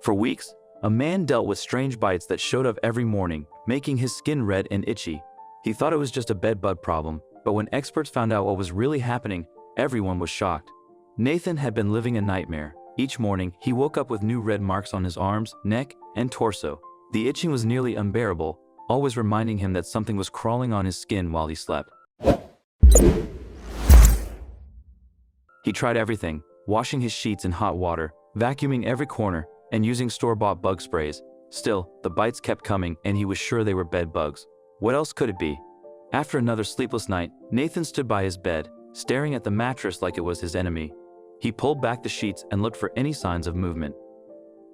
For weeks, a man dealt with strange bites that showed up every morning, making his skin red and itchy. He thought it was just a bedbug problem, but when experts found out what was really happening, everyone was shocked. Nathan had been living a nightmare. Each morning, he woke up with new red marks on his arms, neck, and torso. The itching was nearly unbearable, always reminding him that something was crawling on his skin while he slept. He tried everything, washing his sheets in hot water, vacuuming every corner, and using store-bought bug sprays. Still, the bites kept coming, and he was sure they were bed bugs. What else could it be? After another sleepless night, Nathan stood by his bed, staring at the mattress like it was his enemy. He pulled back the sheets and looked for any signs of movement.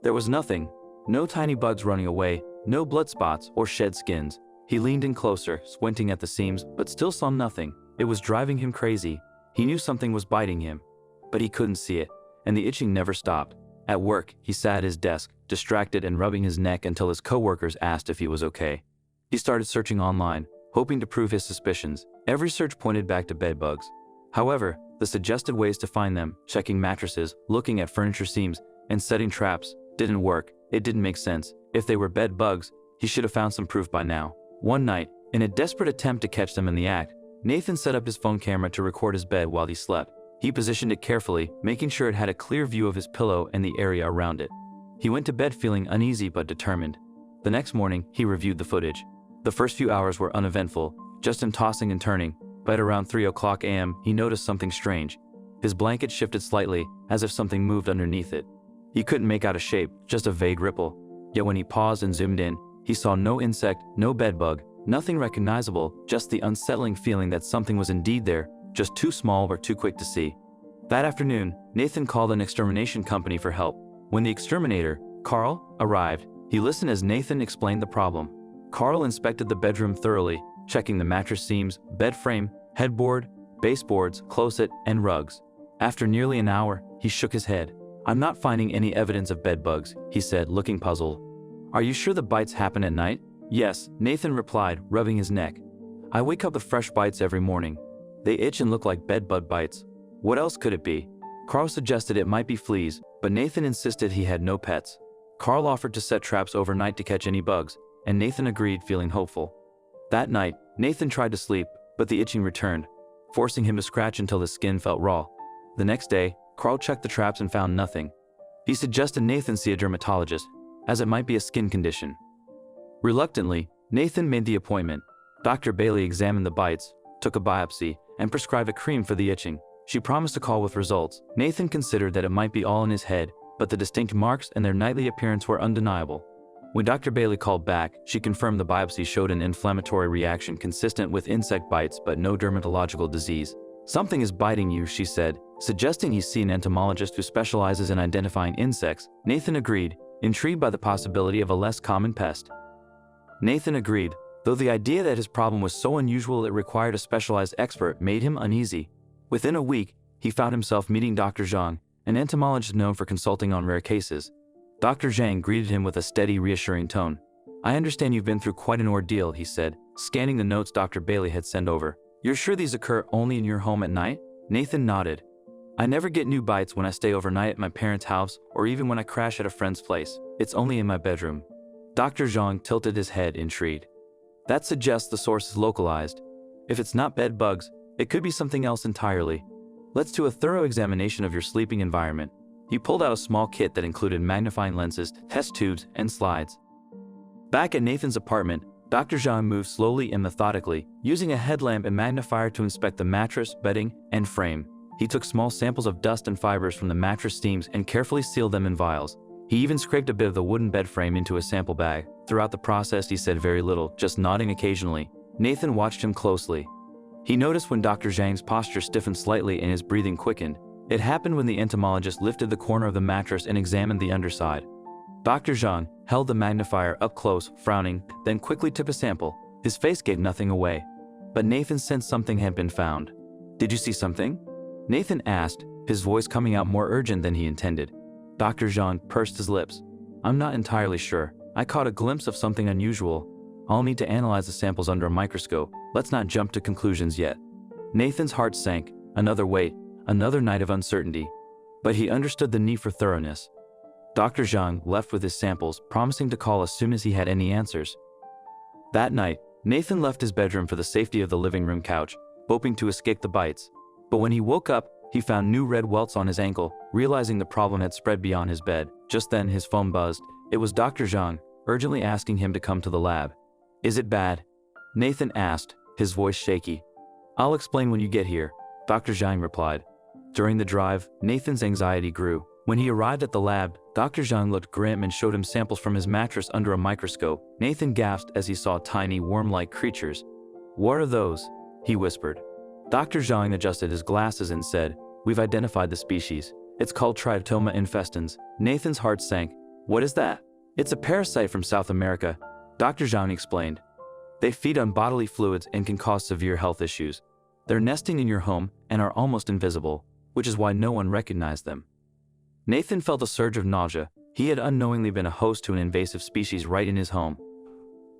There was nothing. No tiny bugs running away, no blood spots or shed skins. He leaned in closer, squinting at the seams, but still saw nothing. It was driving him crazy. He knew something was biting him, but he couldn't see it, and the itching never stopped. At work, he sat at his desk, distracted and rubbing his neck until his coworkers asked if he was okay. He started searching online, hoping to prove his suspicions. Every search pointed back to bedbugs. However, the suggested ways to find them, checking mattresses, looking at furniture seams, and setting traps, didn't work. It didn't make sense. If they were bed bugs, he should have found some proof by now. One night, in a desperate attempt to catch them in the act, Nathan set up his phone camera to record his bed while he slept. He positioned it carefully, making sure it had a clear view of his pillow and the area around it. He went to bed feeling uneasy but determined. The next morning, he reviewed the footage. The first few hours were uneventful, just him tossing and turning, but around 3:00 a.m., he noticed something strange. His blanket shifted slightly, as if something moved underneath it. He couldn't make out a shape, just a vague ripple. Yet when he paused and zoomed in, he saw no insect, no bedbug, nothing recognizable, just the unsettling feeling that something was indeed there, just too small or too quick to see. That afternoon, Nathan called an extermination company for help. When the exterminator, Carl, arrived, he listened as Nathan explained the problem. Carl inspected the bedroom thoroughly, checking the mattress seams, bed frame, headboard, baseboards, closet, and rugs. After nearly an hour, he shook his head. "I'm not finding any evidence of bedbugs," he said, looking puzzled. "Are you sure the bites happen at night?" "Yes," Nathan replied, rubbing his neck. "I wake up with fresh bites every morning. They itch and look like bedbug bites." What else could it be? Carl suggested it might be fleas, but Nathan insisted he had no pets. Carl offered to set traps overnight to catch any bugs, and Nathan agreed, feeling hopeful. That night, Nathan tried to sleep, but the itching returned, forcing him to scratch until his skin felt raw. The next day, Carl checked the traps and found nothing. He suggested Nathan see a dermatologist, as it might be a skin condition. Reluctantly, Nathan made the appointment. Dr. Bailey examined the bites, took a biopsy, and prescribed a cream for the itching. She promised to call with results. Nathan considered that it might be all in his head, but the distinct marks and their nightly appearance were undeniable. When Dr. Bailey called back, she confirmed the biopsy showed an inflammatory reaction consistent with insect bites but no dermatological disease. "Something is biting you," she said, suggesting he see an entomologist who specializes in identifying insects. Nathan agreed, intrigued by the possibility of a less common pest. Nathan agreed, though the idea that his problem was so unusual it required a specialized expert made him uneasy. Within a week, he found himself meeting Dr. Zhang, an entomologist known for consulting on rare cases. Dr. Zhang greeted him with a steady, reassuring tone. "I understand you've been through quite an ordeal," he said, scanning the notes Dr. Bailey had sent over. "You're sure these occur only in your home at night?" Nathan nodded. "I never get new bites when I stay overnight at my parents' house or even when I crash at a friend's place. It's only in my bedroom." Dr. Zhang tilted his head, intrigued. "That suggests the source is localized. If it's not bed bugs, it could be something else entirely. Let's do a thorough examination of your sleeping environment." He pulled out a small kit that included magnifying lenses, test tubes, and slides. Back at Nathan's apartment, Dr. Zhang moved slowly and methodically, using a headlamp and magnifier to inspect the mattress, bedding, and frame. He took small samples of dust and fibers from the mattress seams and carefully sealed them in vials. He even scraped a bit of the wooden bed frame into a sample bag. Throughout the process, he said very little, just nodding occasionally. Nathan watched him closely. He noticed when Dr. Zhang's posture stiffened slightly and his breathing quickened. It happened when the entomologist lifted the corner of the mattress and examined the underside. Dr. Zhang held the magnifier up close, frowning, then quickly took a sample. His face gave nothing away. But Nathan sensed something had been found. "Did you see something?" Nathan asked, his voice coming out more urgent than he intended. Dr. Zhang pursed his lips. "I'm not entirely sure. I caught a glimpse of something unusual. I'll need to analyze the samples under a microscope. Let's not jump to conclusions yet." Nathan's heart sank. Another wait. Another night of uncertainty. But he understood the need for thoroughness. Dr. Zhang left with his samples, promising to call as soon as he had any answers. That night, Nathan left his bedroom for the safety of the living room couch, hoping to escape the bites. But when he woke up, he found new red welts on his ankle, realizing the problem had spread beyond his bed. Just then, his phone buzzed. It was Dr. Zhang, urgently asking him to come to the lab. "Is it bad?" Nathan asked, his voice shaky. "I'll explain when you get here," Dr. Zhang replied. During the drive, Nathan's anxiety grew. When he arrived at the lab, Dr. Zhang looked grim and showed him samples from his mattress under a microscope. Nathan gasped as he saw tiny, worm-like creatures. "What are those?" he whispered. Dr. Zhang adjusted his glasses and said, "We've identified the species. It's called Tritoma infestans." Nathan's heart sank. "What is that?" "It's a parasite from South America," Dr. Zhang explained. "They feed on bodily fluids and can cause severe health issues. They're nesting in your home and are almost invisible, which is why no one recognized them." Nathan felt a surge of nausea. He had unknowingly been a host to an invasive species right in his home.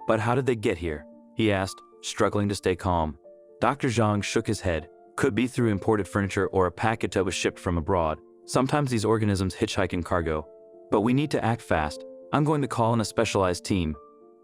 "But how did they get here?" he asked, struggling to stay calm. Dr. Zhang shook his head. "Could be through imported furniture or a package that was shipped from abroad. Sometimes these organisms hitchhike in cargo. But we need to act fast. I'm going to call in a specialized team."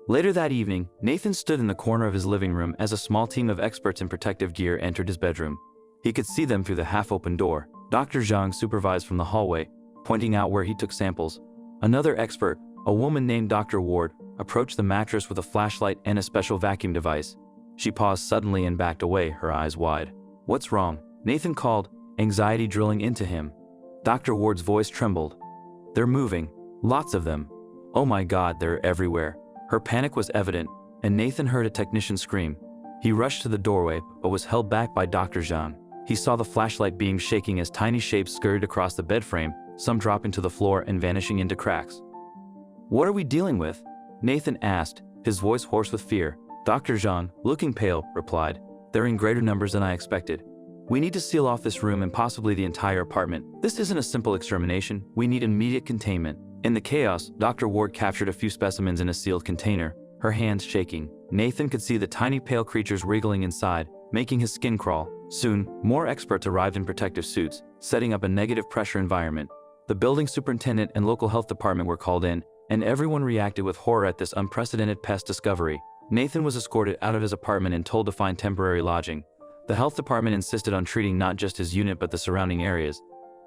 Later that evening, Nathan stood in the corner of his living room as a small team of experts in protective gear entered his bedroom. He could see them through the half-open door. Dr. Zhang supervised from the hallway, pointing out where he took samples. Another expert, a woman named Dr. Ward, approached the mattress with a flashlight and a special vacuum device. She paused suddenly and backed away, her eyes wide. "What's wrong?" Nathan called, anxiety drilling into him. Dr. Ward's voice trembled. "They're moving. Lots of them. Oh my God, they're everywhere." Her panic was evident, and Nathan heard a technician scream. He rushed to the doorway, but was held back by Dr. Zhang. He saw the flashlight beam shaking as tiny shapes scurried across the bed frame, some dropping to the floor and vanishing into cracks. "What are we dealing with?" Nathan asked, his voice hoarse with fear. Dr. Zhang, looking pale, replied, "They're in greater numbers than I expected. We need to seal off this room and possibly the entire apartment. This isn't a simple extermination. We need immediate containment." In the chaos, Dr. Ward captured a few specimens in a sealed container, her hands shaking. Nathan could see the tiny pale creatures wriggling inside, making his skin crawl. Soon, more experts arrived in protective suits, setting up a negative pressure environment. The building superintendent and local health department were called in, and everyone reacted with horror at this unprecedented pest discovery. Nathan was escorted out of his apartment and told to find temporary lodging. The health department insisted on treating not just his unit but the surrounding areas.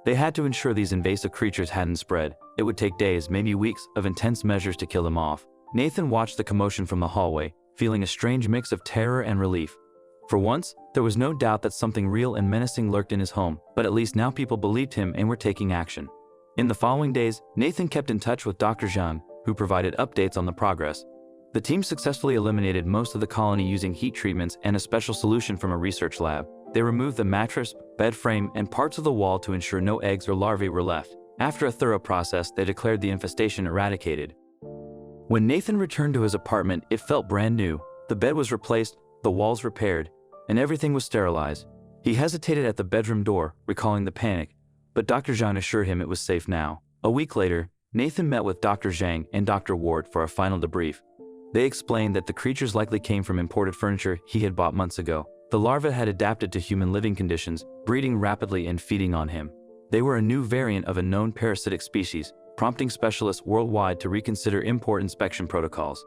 They had to ensure these invasive creatures hadn't spread. It would take days, maybe weeks, of intense measures to kill them off. Nathan watched the commotion from the hallway, feeling a strange mix of terror and relief. For once, there was no doubt that something real and menacing lurked in his home, but at least now people believed him and were taking action. In the following days, Nathan kept in touch with Dr. Zhang, who provided updates on the progress. The team successfully eliminated most of the colony using heat treatments and a special solution from a research lab. They removed the mattress, bed frame, and parts of the wall to ensure no eggs or larvae were left. After a thorough process, they declared the infestation eradicated. When Nathan returned to his apartment, it felt brand new. The bed was replaced, the walls repaired, and everything was sterilized. He hesitated at the bedroom door, recalling the panic, but Dr. Zhang assured him it was safe now. A week later, Nathan met with Dr. Zhang and Dr. Ward for a final debrief. They explained that the creatures likely came from imported furniture he had bought months ago. The larvae had adapted to human living conditions, breeding rapidly and feeding on him. They were a new variant of a known parasitic species, prompting specialists worldwide to reconsider import inspection protocols.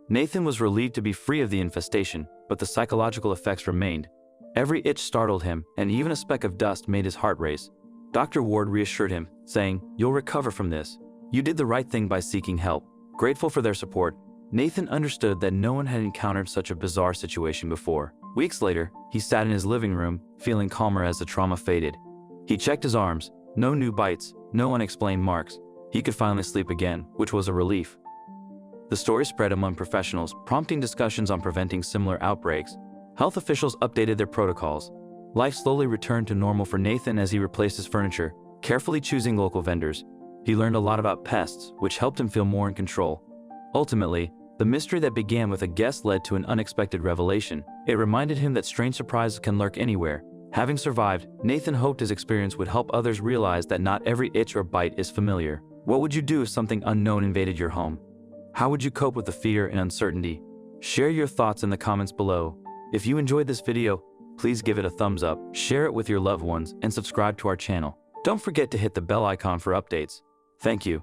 Nathan was relieved to be free of the infestation, but the psychological effects remained. Every itch startled him, and even a speck of dust made his heart race. Dr. Ward reassured him, saying, "You'll recover from this. You did the right thing by seeking help." Grateful for their support, Nathan understood that no one had encountered such a bizarre situation before. Weeks later, he sat in his living room, feeling calmer as the trauma faded. He checked his arms. No new bites, no unexplained marks. He could finally sleep again, which was a relief. The story spread among professionals, prompting discussions on preventing similar outbreaks. Health officials updated their protocols. Life slowly returned to normal for Nathan as he replaced his furniture, carefully choosing local vendors. He learned a lot about pests, which helped him feel more in control. Ultimately, the mystery that began with a guest led to an unexpected revelation. It reminded him that strange surprises can lurk anywhere. Having survived, Nathan hoped his experience would help others realize that not every itch or bite is familiar. What would you do if something unknown invaded your home? How would you cope with the fear and uncertainty? Share your thoughts in the comments below. If you enjoyed this video, please give it a thumbs up, share it with your loved ones, and subscribe to our channel. Don't forget to hit the bell icon for updates. Thank you.